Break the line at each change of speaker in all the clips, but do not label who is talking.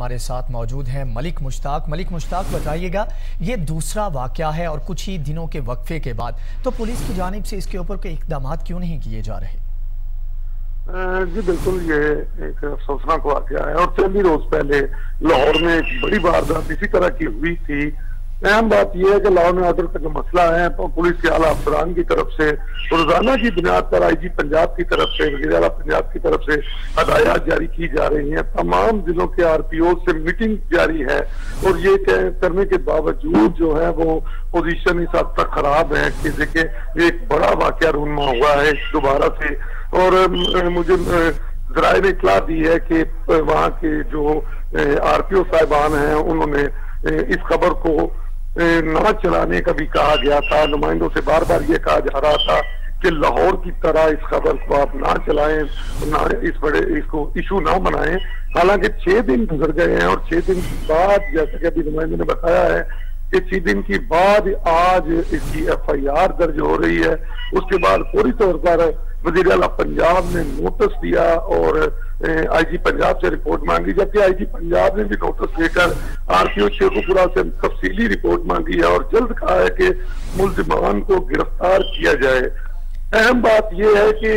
हमारे साथ मौजूद हैं मलिक मुश्ताक। मलिक मुश्ताक, बताइएगा, ये दूसरा वाकया है और कुछ ही दिनों के वक्फे के बाद तो पुलिस की जानिब से इसके ऊपर कोई इकदाम क्यों नहीं किए जा रहे?
जी बिल्कुल, ये एक अफसोसनाक वाकया है और चंद ही रोज पहले लाहौर में एक बड़ी वारदात इसी तरह की हुई थी। अहम बात यह है कि लॉ एंड ऑर्डर का जो मसला है पुलिस के आला अफसरान की तरफ से रोजाना की बुनियाद पर आईजी पंजाब की तरफ से, वज़ीर आला पंजाब की तरफ से हदायत जारी की जा रही हैं। तमाम जिलों के आरपीओ से मीटिंग जारी है और ये करने के बावजूद जो है वो पोजीशन इस हद तक खराब है कि देखिए एक बड़ा वाकया रूनमा हुआ है दोबारा से। और मुझे जराए ने इतला दी है कि वहाँ के जो आरपीओ साहिबान हैं उन्होंने इस खबर को ना चलाने का भी कहा गया था। नुमाइंदों से बार बार ये कहा जा रहा था कि लाहौर की तरह इस खबर को आप ना चलाएं, ना इसको इशू ना बनाएं। हालांकि 6 दिन गुजर गए हैं और 6 दिन के बाद, जैसा कि अभी नुमाइंदे ने बताया है कि 6 दिन के बाद आज इसकी FIR दर्ज हो रही है। उसके बाद पूरी तौर पर वज़ीर आला पंजाब ने नोटिस दिया और आईजी पंजाब से रिपोर्ट मांगी, जबकि आईजी पंजाब ने भी नोटिस लेकर आरपीओ शेखुपुरा से तफसीली रिपोर्ट मांगी है और जल्द कहा है कि मुल्जिमान को गिरफ्तार किया जाए। अहम बात यह है कि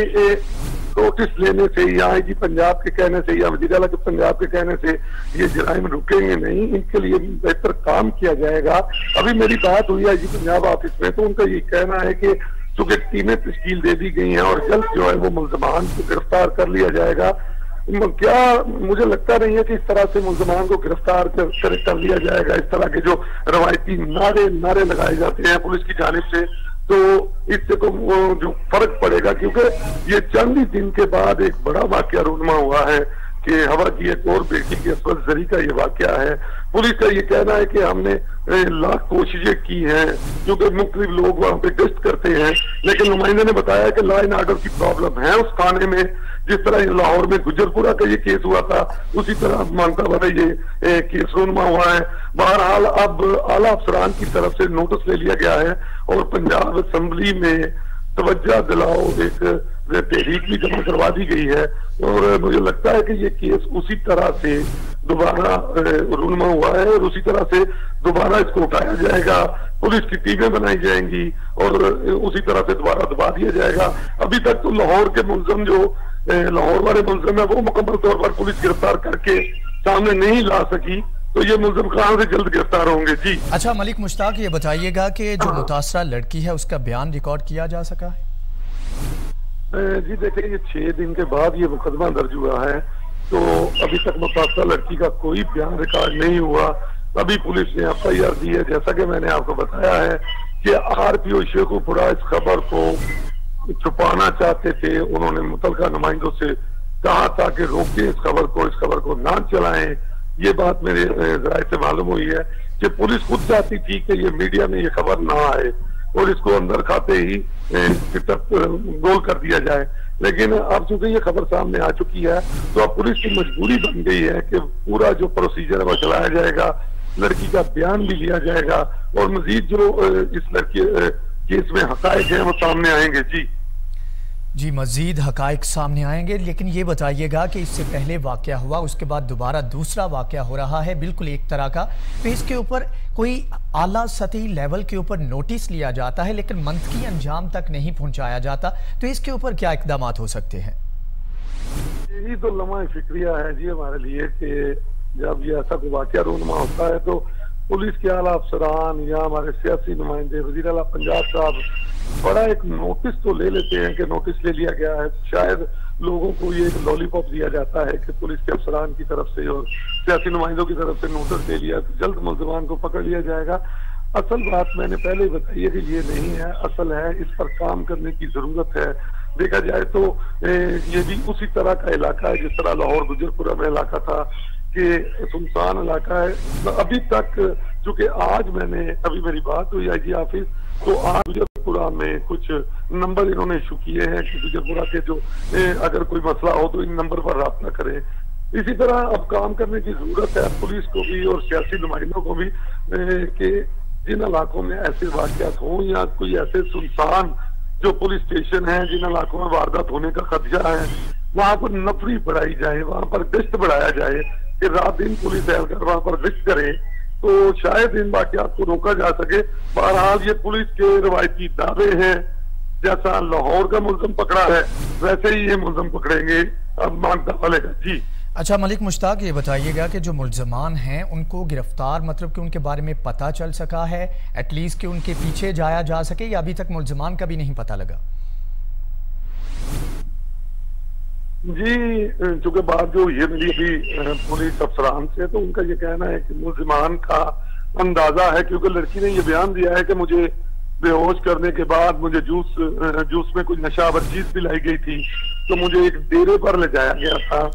नोटिस लेने से या आईजी पंजाब के कहने से या वज़ीर आला पंजाब के कहने से ये जराइम रुकेंगे नहीं, इनके लिए बेहतर काम किया जाएगा। अभी मेरी बात हुई आईजी पंजाब ऑफिस में तो उनका ये कहना है कि चूंकि टीमें तश्कील दे दी गई हैं और जल्द जो है वो मुल्जिमान को गिरफ्तार कर लिया जाएगा। क्या मुझे लगता नहीं है कि इस तरह से मुल्जिमान को गिरफ्तार कर लिया जाएगा। इस तरह के जो रवायती नारे लगाए जाते हैं पुलिस की जानिब से, तो इससे तो जो फर्क पड़ेगा, क्योंकि ये चंद ही दिन के बाद एक बड़ा वाकया रूनमा हुआ है कि हवा की एक और बेटी के असवद जरी का ये वाकया है। पुलिस का ये कहना है कि हमने लाख कोशिशें की हैं, क्योंकि मुख्तलिफ लोग वहां पे टेस्ट करते हैं, लेकिन नुमाइंदे ने बताया कि लॉ एंड ऑर्डर की प्रॉब्लम है उस थाने में। जिस तरह लाहौर में गुजरपुरा का ये केस हुआ था उसी तरह मानता वाला ये केस रूनमा हुआ है। बहरहाल अब आला अफसरान की तरफ से नोटिस ले लिया गया है और पंजाब असेंबली में तवज्जो दिलाओ एक तहरीक भी जमा करवा दी गई है और मुझे लगता है कि ये केस उसी तरह से दोबारा रूनमा हुआ है और उसी तरह से दोबारा इसको उठाया जाएगा। पुलिस की टीमें बनाई जाएंगी और उसी तरह से दोबारा दबा दिया जाएगा। अभी तक तो लाहौर के मुलजम जो लाहौर वाले मुलजम है वो मुकम्मल तौर पर पुलिस गिरफ्तार करके सामने नहीं ला सकी, तो ये मुलजिम कहां से जल्द गिरफ्तार होंगे? जी
अच्छा मलिक मुश्ताक, ये बताइएगा कि जो मुतासरा लड़की है उसका बयान रिकॉर्ड किया जा सका है?
जी देखिए, ये 6 दिन के बाद ये मुकदमा दर्ज हुआ है तो अभी तक मुतासरा लड़की का कोई बयान रिकॉर्ड नहीं हुआ। अभी पुलिस ने FIR दी है। जैसा कि मैंने आपको बताया है कि आरपीओ शेखुपुरा इस खबर को छुपाना चाहते थे। उन्होंने मुतलका नुमाइंदों से कहा था कि रोकें इस खबर को ना चलाएं। ये बात मेरे जराये से मालूम हुई है कि पुलिस खुद चाहती थी कि ये मीडिया में ये खबर ना आए और इसको अंदर खाते ही गोल कर दिया जाए, लेकिन अब चूंकि ये खबर सामने आ चुकी है तो अब पुलिस की मजबूरी बन गई है कि पूरा जो प्रोसीजर है वो चलाया जाएगा, लड़की का बयान भी लिया जाएगा और मजीद जो इस लड़की केस में हकायक हैं वो सामने आएंगे। जी
मजीद हकायक सामने आएंगे, लेकिन ये बताइएगा कि इससे पहले वाकया हुआ, उसके बाद दोबारा दूसरा वाकया हो रहा है बिल्कुल एक तरह का, तो इसके ऊपर कोई आला सतही लेवल के ऊपर नोटिस लिया जाता है लेकिन मंतकी अंजाम तक नहीं पहुंचाया जाता, तो इसके ऊपर क्या इकदाम हो सकते हैं?
यही तो लम्हा फिक्रिया है जी हमारे लिए कि जब ये ऐसा कोई वाकया रूनमा होता है तो पुलिस के आला अफसरान या हमारे सियासी नुमाइंदे, वज़ीर आला पंजाब साहब बड़ा एक नोटिस तो ले लेते हैं कि नोटिस ले लिया गया है। शायद लोगों को ये एक लॉलीपॉप दिया जाता है कि पुलिस के अफसरान की तरफ से और सियासी नुमाइंदों की तरफ से नोटिस ले लिया तो जल्द मुल्जिमान को पकड़ लिया जाएगा। असल बात मैंने पहले ही बताई है कि ये नहीं है, असल है इस पर काम करने की जरूरत है। देखा जाए तो ये भी उसी तरह का इलाका है जिस तरह लाहौर गुजरपुरा में इलाका था कि सुनसान इलाका है। अभी तक चूंकि आज अभी मेरी बात हुई आईजी ऑफिस, तो आज गुजरपुरा में कुछ नंबर इन्होंने इशू किए हैं कि गुजरपुरा के जो अगर कोई मसला हो तो इन नंबर पर राब्ता करें। इसी तरह अब काम करने की जरूरत है पुलिस को भी और सियासी नुमाइंदों को भी कि जिन इलाकों में ऐसे वाकयात हों या कोई ऐसे सुनसान जो पुलिस स्टेशन है जिन इलाकों में वारदात होने का खदशा है वहां पर नफरी बढ़ाई जाए, वहां पर गश्त बढ़ाया जाए कि रात दिन पुलिस एहलकार वहां पर गश्त करे तो शायद इन वाकयात को रोका जा सके। बहरहाल ये पुलिस के रवायती दावे हैं, जैसा लाहौर का मुल्ज़िम पकड़ा है वैसे ही ये मुल्ज़िम पकड़ेंगे अब मानता वाले का। जी
अच्छा मलिक मुश्ताक, ये बताइएगा कि जो मुल्ज़मान हैं उनको गिरफ्तार मतलब कि उनके बारे में पता चल सका है एटलीस्ट कि उनके पीछे जाया जा सके, या अभी तक मुल्ज़मान का भी नहीं पता लगा?
जी, चूंकि बात जो ये मिली अभी पुलिस अफसरान से, तो उनका ये कहना है कि मुल्ज़िमान का अंदाजा है, क्योंकि लड़की ने ये बयान दिया है कि मुझे बेहोश करने के बाद मुझे जूस में कुछ नशावर चीज पिलाई गई थी, तो मुझे एक डेरे पर ले जाया गया था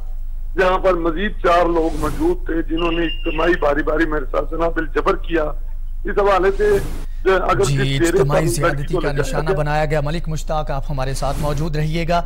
जहां पर मजीद 4 लोग मौजूद थे जिन्होंने इज्तिमाई बारी बारी मेरे साथ जनाबिल जबर किया। इस हवाले से अगर
जी, इज्तिमाई ज़्यादती का निशाना बनाया गया। मलिक मुश्ताक, आप हमारे साथ मौजूद रहिएगा।